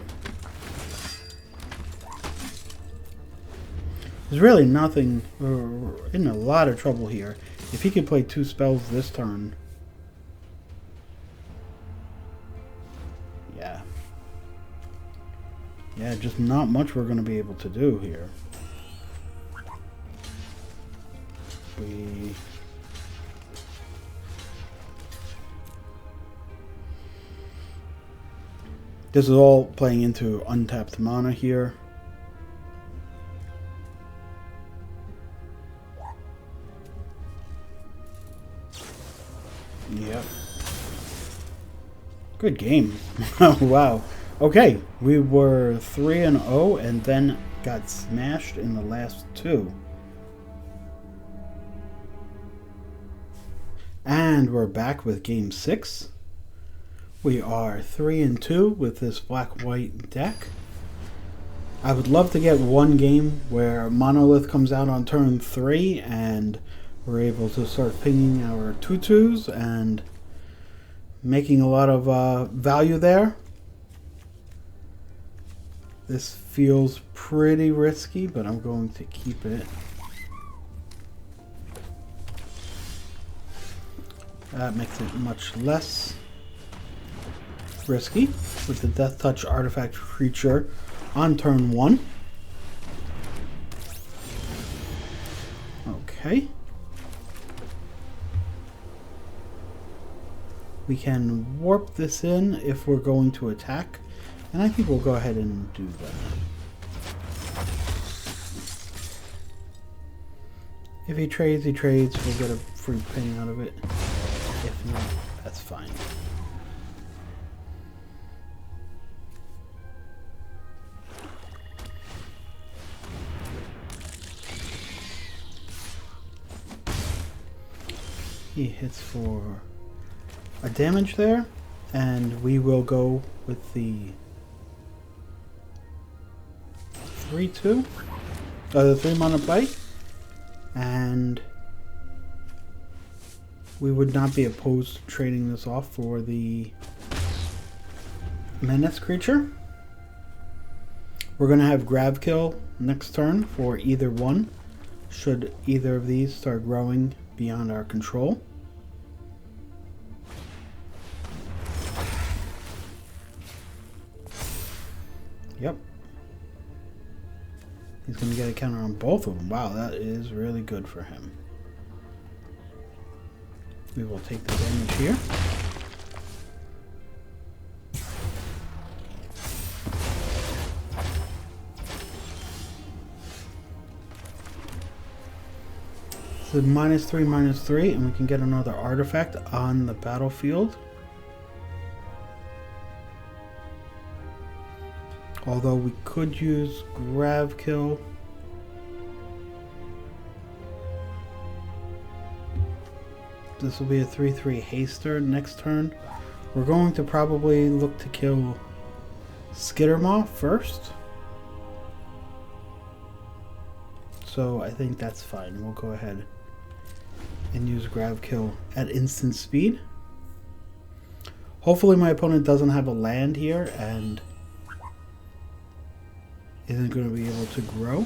There's really nothing. We're in a lot of trouble here. If he could play 2 spells this turn. Yeah. Yeah, just not much we're going to be able to do here. This is all playing into untapped mana here. Yep. Good game. Wow. Okay, we were 3-0 and then got smashed in the last 2. And we're back with game 6. We are 3-2 with this black-white deck. I would love to get one game where Monolith comes out on turn 3 and we're able to start pinging our 2/2s and making a lot of value there. This feels pretty risky, but I'm going to keep it. That makes it much less risky with the Death Touch artifact creature on turn 1. Okay. We can warp this in if we're going to attack, and I think we'll go ahead and do that. If he trades, he trades. We'll get a free ping out of it. If not, that's fine. He hits for a damage there, and we will go with the 3/2, the 3 mana play, and we would not be opposed to trading this off for the menace creature. We're going to have grab kill next turn for either one, should either of these start growing beyond our control. Yep. He's going to get a counter on both of them. Wow, that is really good for him. We will take the damage here. So -3/-3, and we can get another artifact on the battlefield. Although we could use grab kill. This will be a 3/3 haster next turn. We're going to probably look to kill Skittermaw first. So I think that's fine. We'll go ahead and use grab kill at instant speed. Hopefully my opponent doesn't have a land here and isn't going to be able to grow.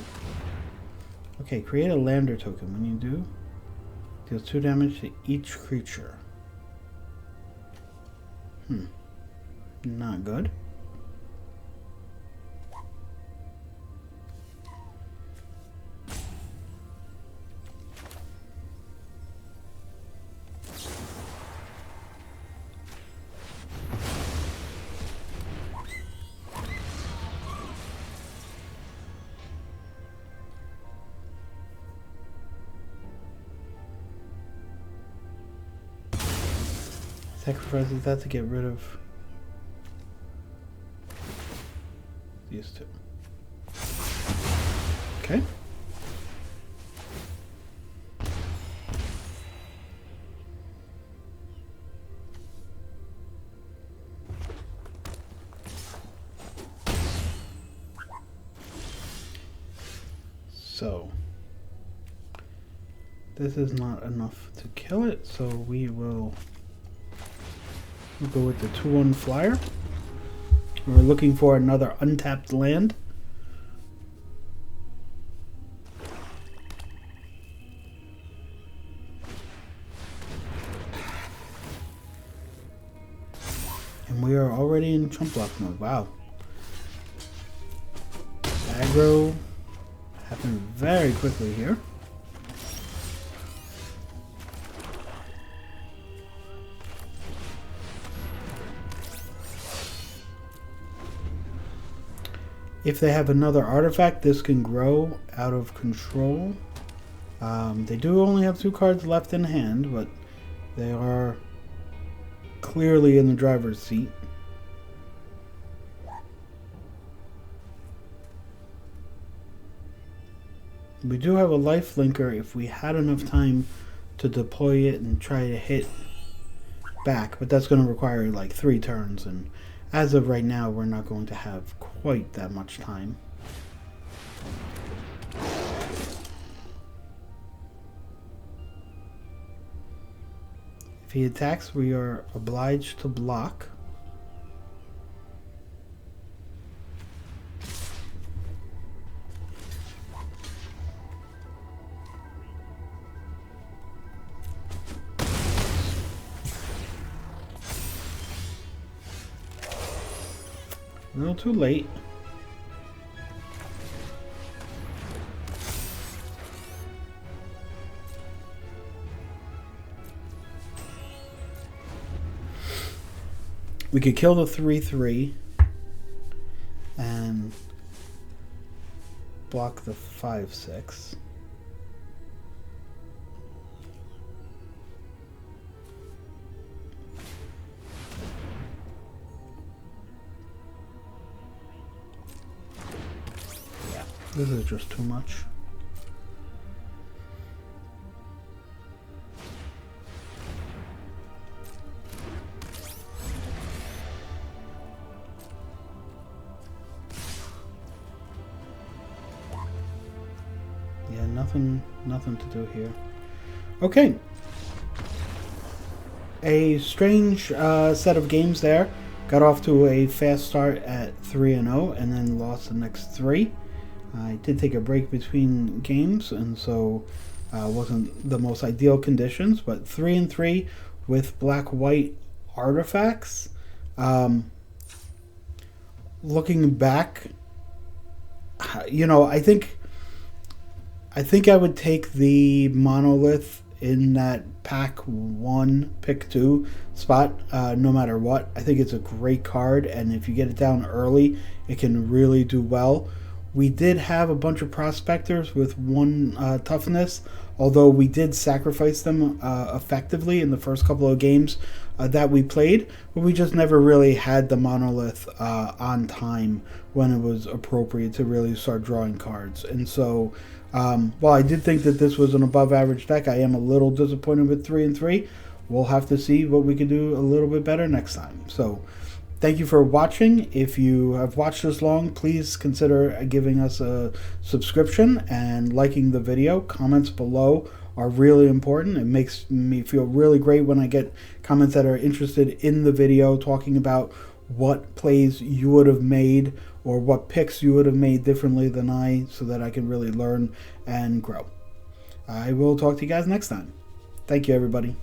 Okay, create a lander token. When you do, deals 2 damage to each creature. Not good. Sacrifices that to get rid of these 2. Okay. So This is not enough to kill it, so we'll go with the 2/1 flyer. We're looking for another untapped land. And we are already in chump block mode. Wow. Aggro happened very quickly here. If they have another artifact, this can grow out of control. They do only have 2 cards left in hand, but they are clearly in the driver's seat. We do have a life linker if we had enough time to deploy it and try to hit back, but that's going to require like 3 turns, and as of right now we're not going to have quite that much time. If he attacks, we are obliged to block. A little too late. We could kill the 3/3 and block the 5/6. This is just too much. Yeah, nothing to do here. Okay. A strange set of games there. Got off to a fast start at 3-0 and then lost the next 3. I did take a break between games, and so wasn't the most ideal conditions, but 3-3 with black-white artifacts. Looking back, you know, I think I would take the monolith in that pack 1, pick 2 spot, no matter what. I think it's a great card, and if you get it down early, it can really do well. We did have a bunch of prospectors with 1 toughness, although we did sacrifice them effectively in the first couple of games that we played, but we just never really had the monolith on time when it was appropriate to really start drawing cards. And so, while I did think that this was an above average deck, I am a little disappointed with 3-3. We'll have to see what we can do a little bit better next time. So, thank you for watching. If you have watched this long, please consider giving us a subscription and liking the video. Comments below are really important. It makes me feel really great when I get comments that are interested in the video, talking about what plays you would have made or what picks you would have made differently than I, so that I can really learn and grow. I will talk to you guys next time. Thank you, everybody.